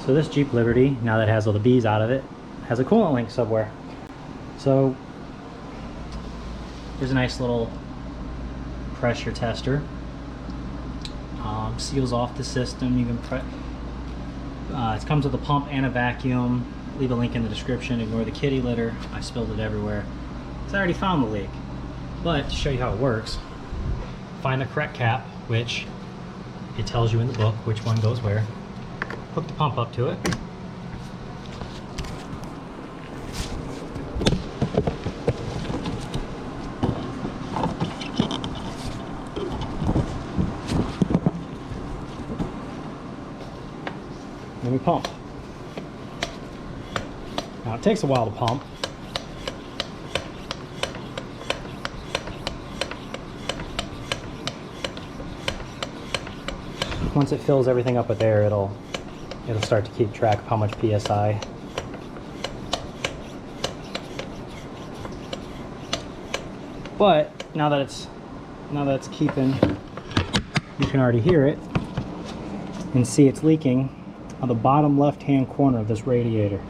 So this Jeep Liberty, now that it has all the B's out of it, has a coolant link somewhere. So here's a nice little pressure tester. Seals off the system. You can it comes with a pump and a vacuum. Leave a link in the description. Ignore the kitty litter. I spilled it everywhere. So I already found the leak. But to show you how it works, find the correct cap, which it tells you in the book which one goes where. Hook the pump up to it. Then we pump. Now it takes a while to pump. Once it fills everything up with air, it'll start to keep track of how much PSI. But now that it's keeping, you can already hear it and see it's leaking on the bottom left-hand corner of this radiator.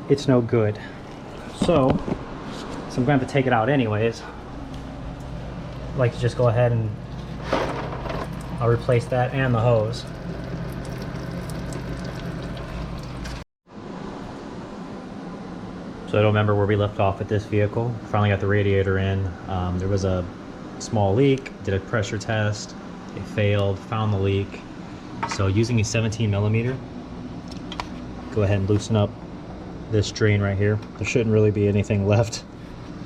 It's no good. So I'm going to have to take it out anyways. I'd like to just go ahead and I'll replace that and the hose. So I don't remember where we left off with this vehicle. Finally got the radiator in. There was a small leak, did a pressure test, it failed, found the leak. So using a 17mm, go ahead and loosen up this drain right here. There shouldn't really be anything left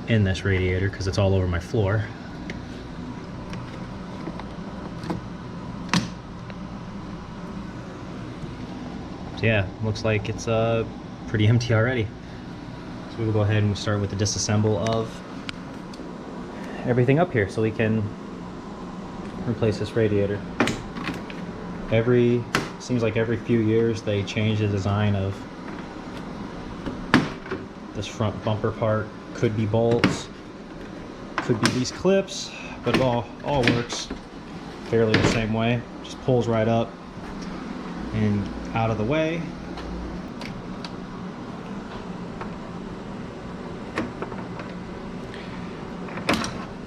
in this radiator because it's all over my floor. So yeah, looks like it's pretty empty already. So we will go ahead and start with the disassemble of everything up here so we can replace this radiator. Seems like every few years they change the design of this front bumper part. Could be bolts, could be these clips, but it all works fairly the same way. Just pulls right up and out of the way.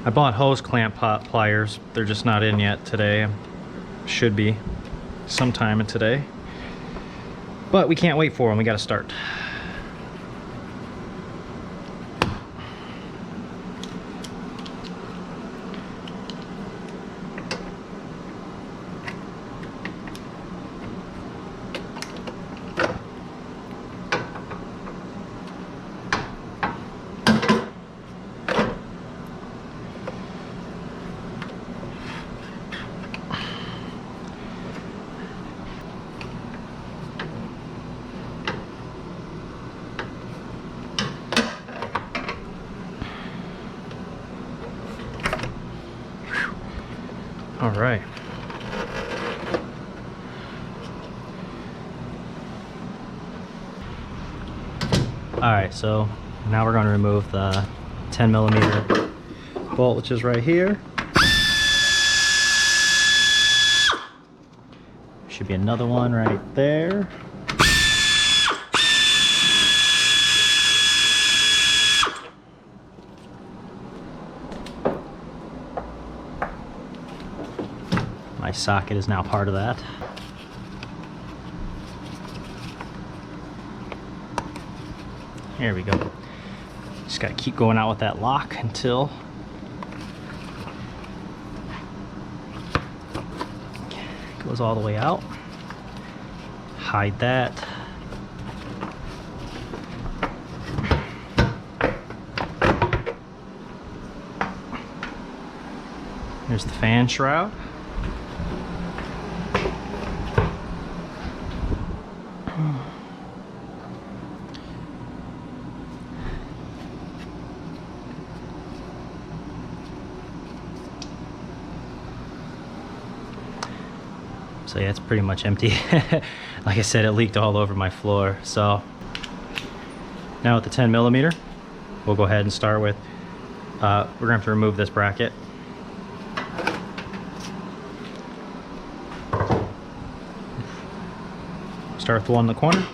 I bought hose clamp pliers. They're just not in yet today. Should be sometime in today. But we can't wait for them. We got to start. All right. All right, so now we're going to remove the 10mm bolt, which is right here. Should be another one right there. My socket is now part of that. There we go. Just gotta keep going out with that lock until it goes all the way out. Hide that. There's the fan shroud. So yeah, it's pretty much empty. Like I said, it leaked all over my floor. So now with the 10mm, we'll go ahead and start with, we're gonna have to remove this bracket. Start with the one in the corner.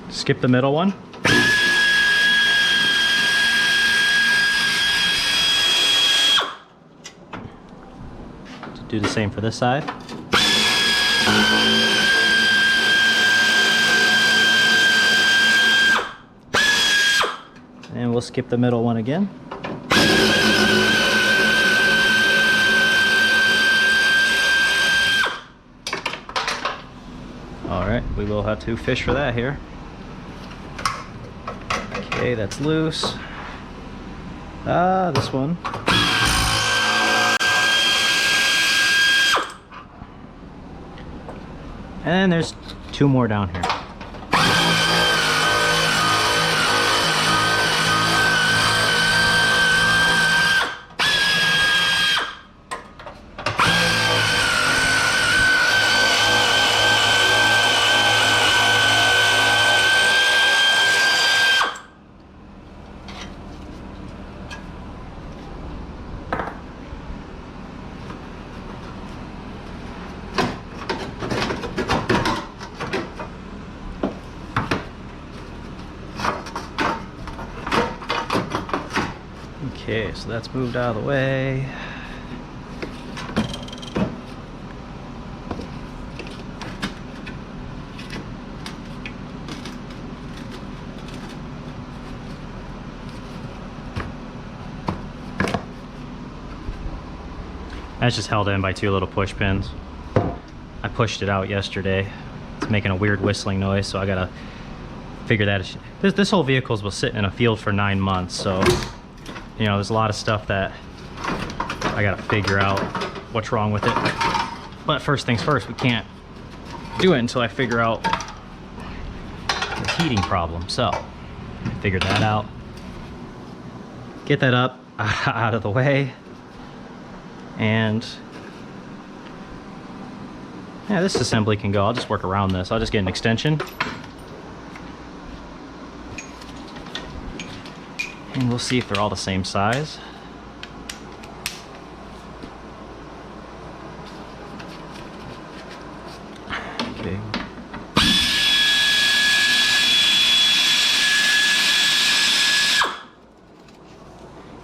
Skip the middle one. Do the same for this side. And we'll skip the middle one again. All right, we will have to fish for that here. Okay, that's loose. This one. And there's two more down here. Okay, so that's moved out of the way. That's just held in by two little push pins. I pushed it out yesterday. It's making a weird whistling noise, so I gotta figure that. This whole vehicle was sitting in a field for 9 months, so you know, there's a lot of stuff that I gotta figure out what's wrong with it. But first things first, we can't do it until I figure out the heating problem. So, figure that out. Get that up out of the way. And yeah, this assembly can go. I'll just work around this. I'll just get an extension. And we'll see if they're all the same size. Okay.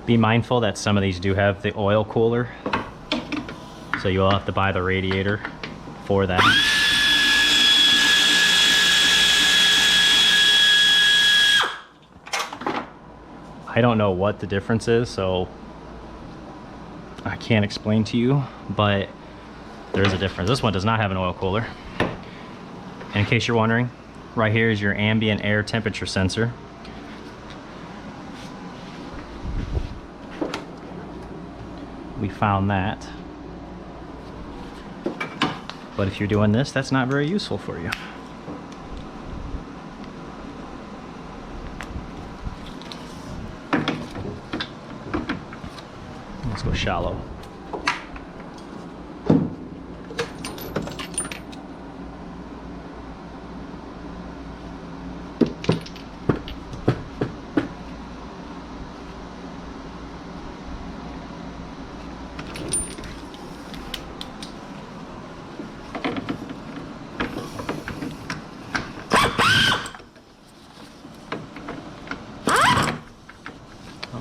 Be mindful that some of these do have the oil cooler, so you'll have to buy the radiator for that. I don't know what the difference is, so I can't explain to you, but there is a difference. This one does not have an oil cooler. And in case you're wondering, right here is your ambient air temperature sensor. We found that. But if you're doing this, that's not very useful for you. Let's go shallow.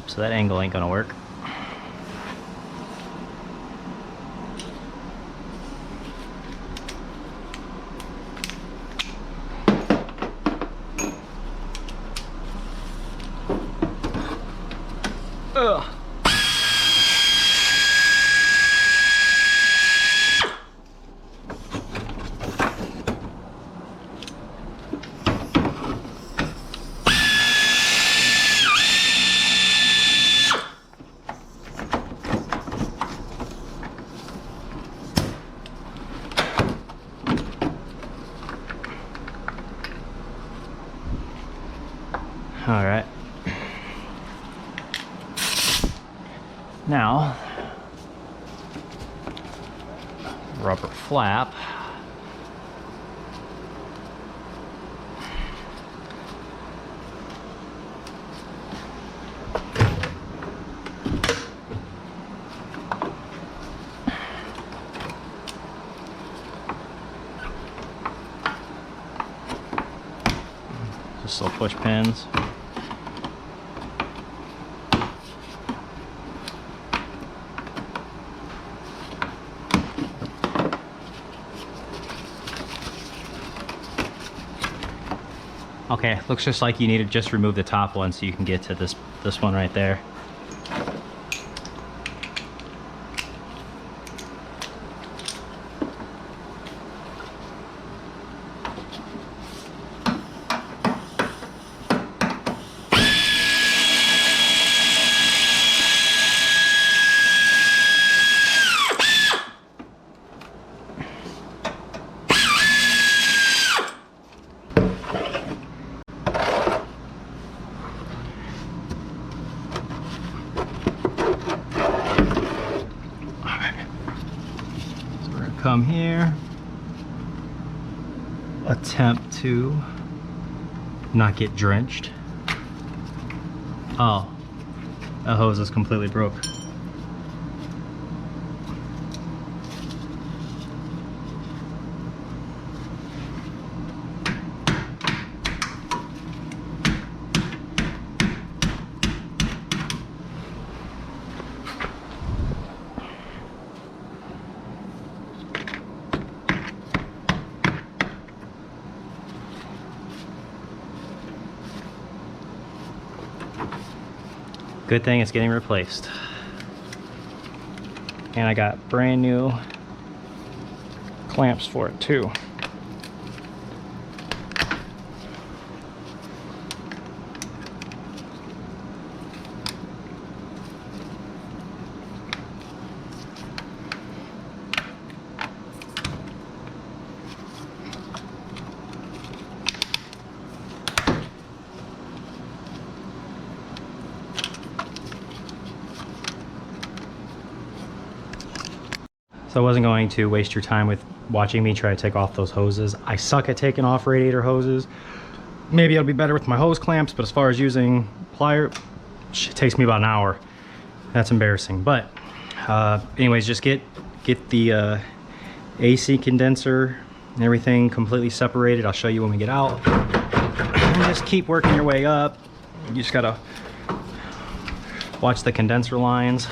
So that angle ain't gonna work. Ugh. All right. Now, rubber flap. little push pins. Okay, looks just like you need to just remove the top one so you can get to this one right there. Come here, attempt to not get drenched. Oh, that hose is completely broke. Good thing it's getting replaced. And I got brand new clamps for it too. So I wasn't going to waste your time with watching me try to take off those hoses. I suck at taking off radiator hoses. Maybe it'll be better with my hose clamps, but as far as using plier, it takes me about an hour. That's embarrassing. But anyways, just get the AC condenser and everything completely separated. I'll show you when we get out. And just keep working your way up. You just gotta watch the condenser lines.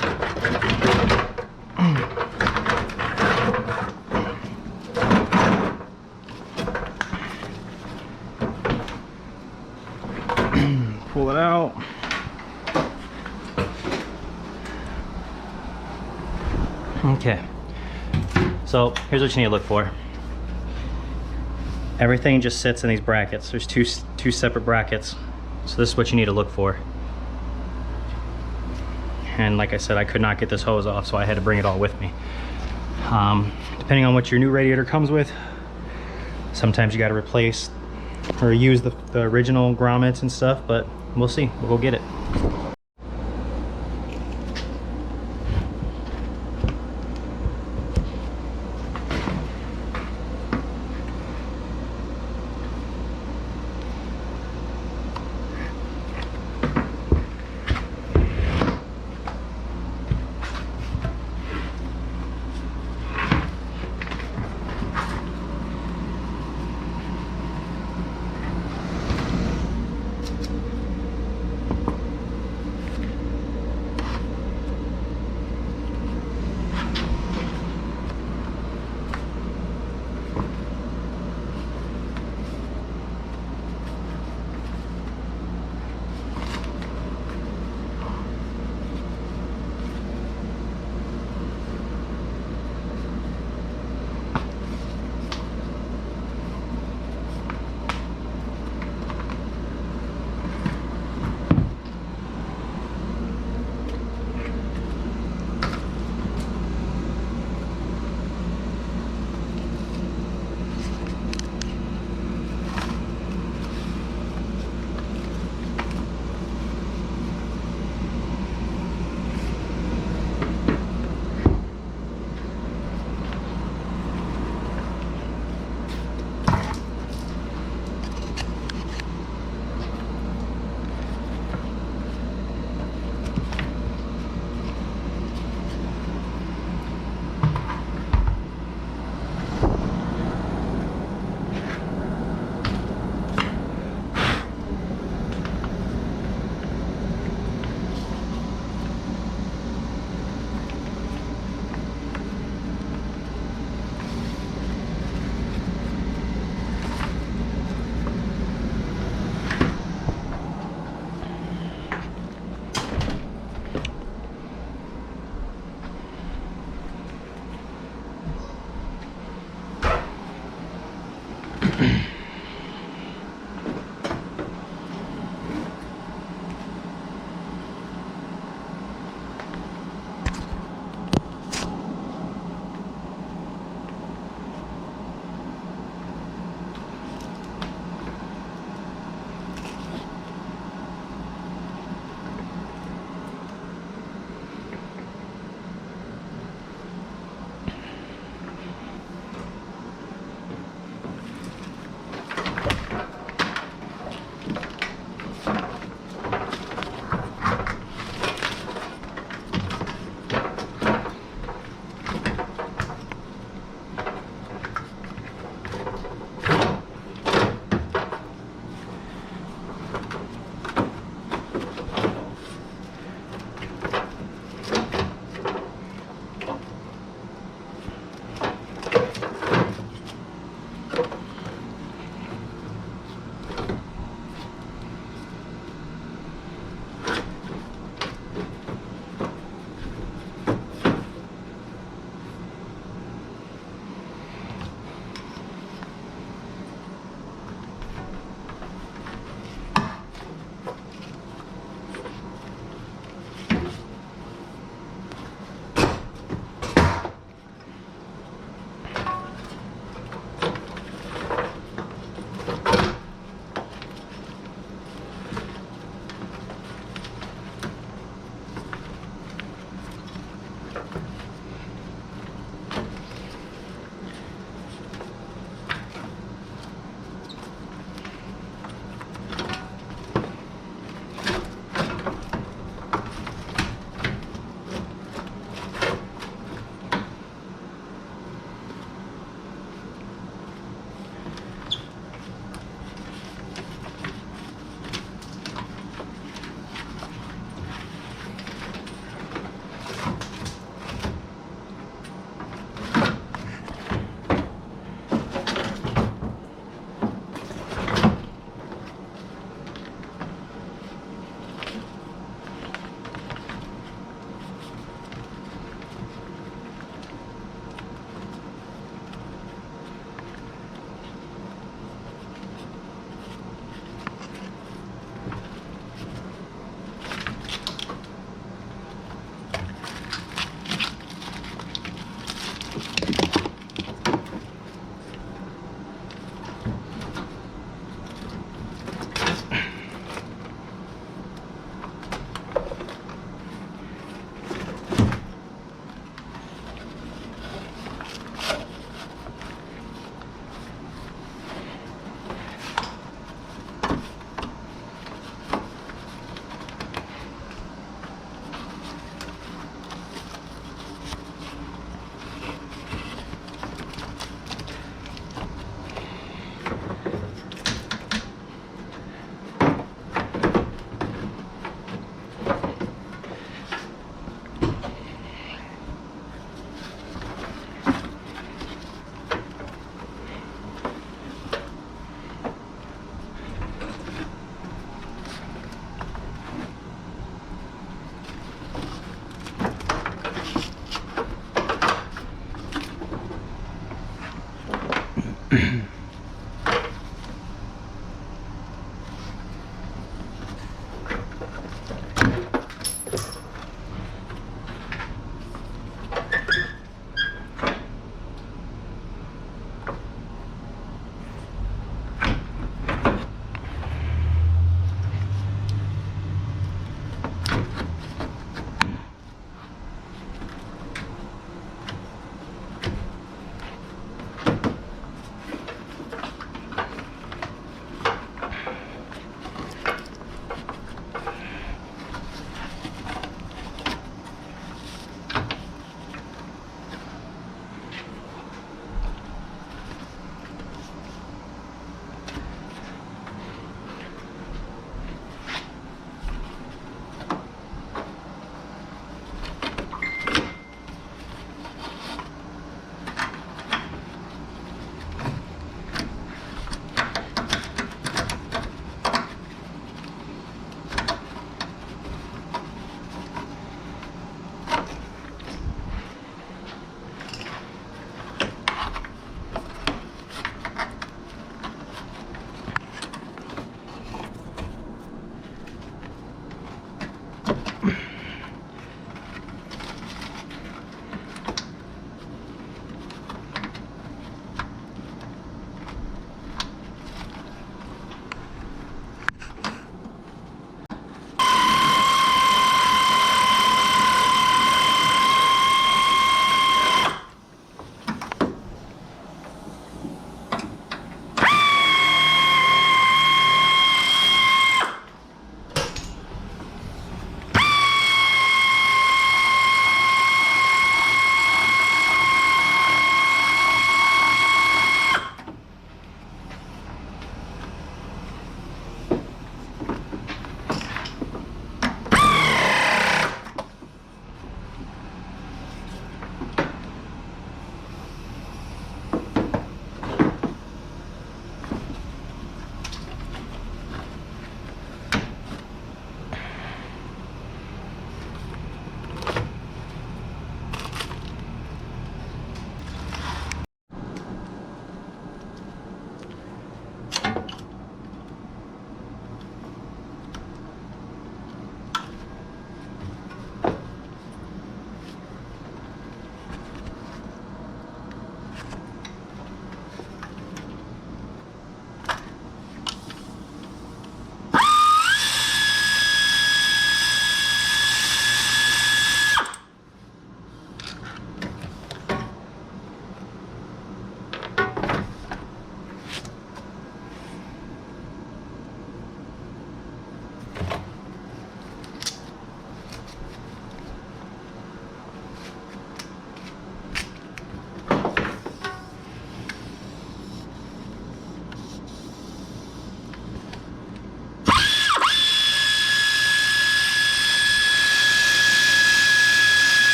Pull it out. Okay, so here's what you need to look for. Everything just sits in these brackets. There's two separate brackets, so this is what you need to look for. And like I said, I could not get this hose off, so I had to bring it all with me. Depending on what your new radiator comes with, sometimes you got to replace or use the original grommets and stuff, but we'll see. We'll go get it.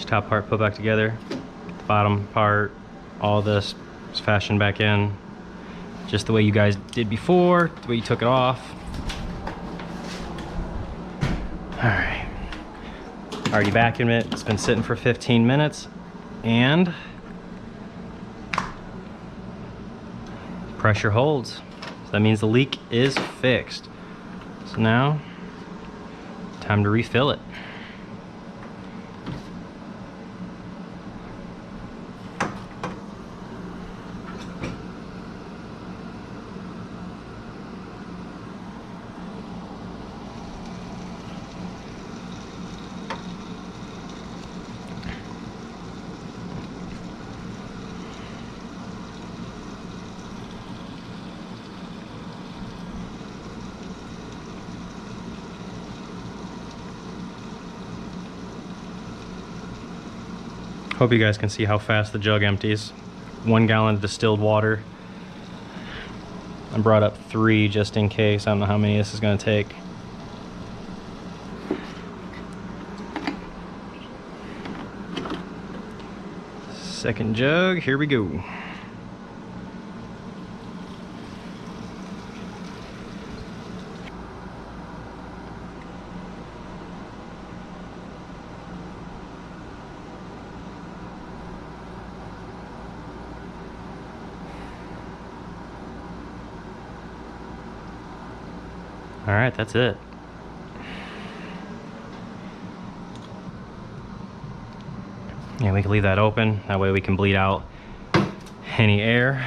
Top part put back together, the bottom part, all this is fashioned back in just the way you guys did before, the way you took it off. All right, already vacuumed it. It's been sitting for 15 minutes and pressure holds, so that means the leak is fixed. So now time to refill it. Hope you guys can see how fast the jug empties. 1 gallon of distilled water. I brought up 3 just in case. I don't know how many this is going to take. Second jug, here we go. All right, that's it. Yeah, we can leave that open. That way we can bleed out any air.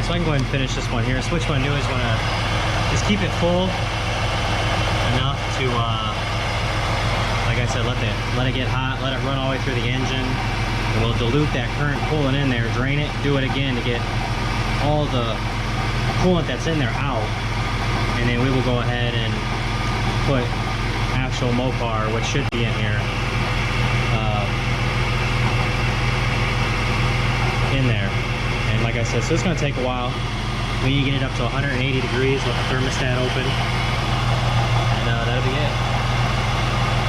So I can go ahead and finish this one here. So what you want to do is want to just keep it full enough to, like I said, let it get hot, let it run all the way through the engine, and we'll dilute that current coolant in there, drain it, do it again to get all the coolant that's in there out, and then we will go ahead and put actual Mopar, which should be in here, in there. And like I said, so it's going to take a while. We need to get it up to 180 degrees with the thermostat open.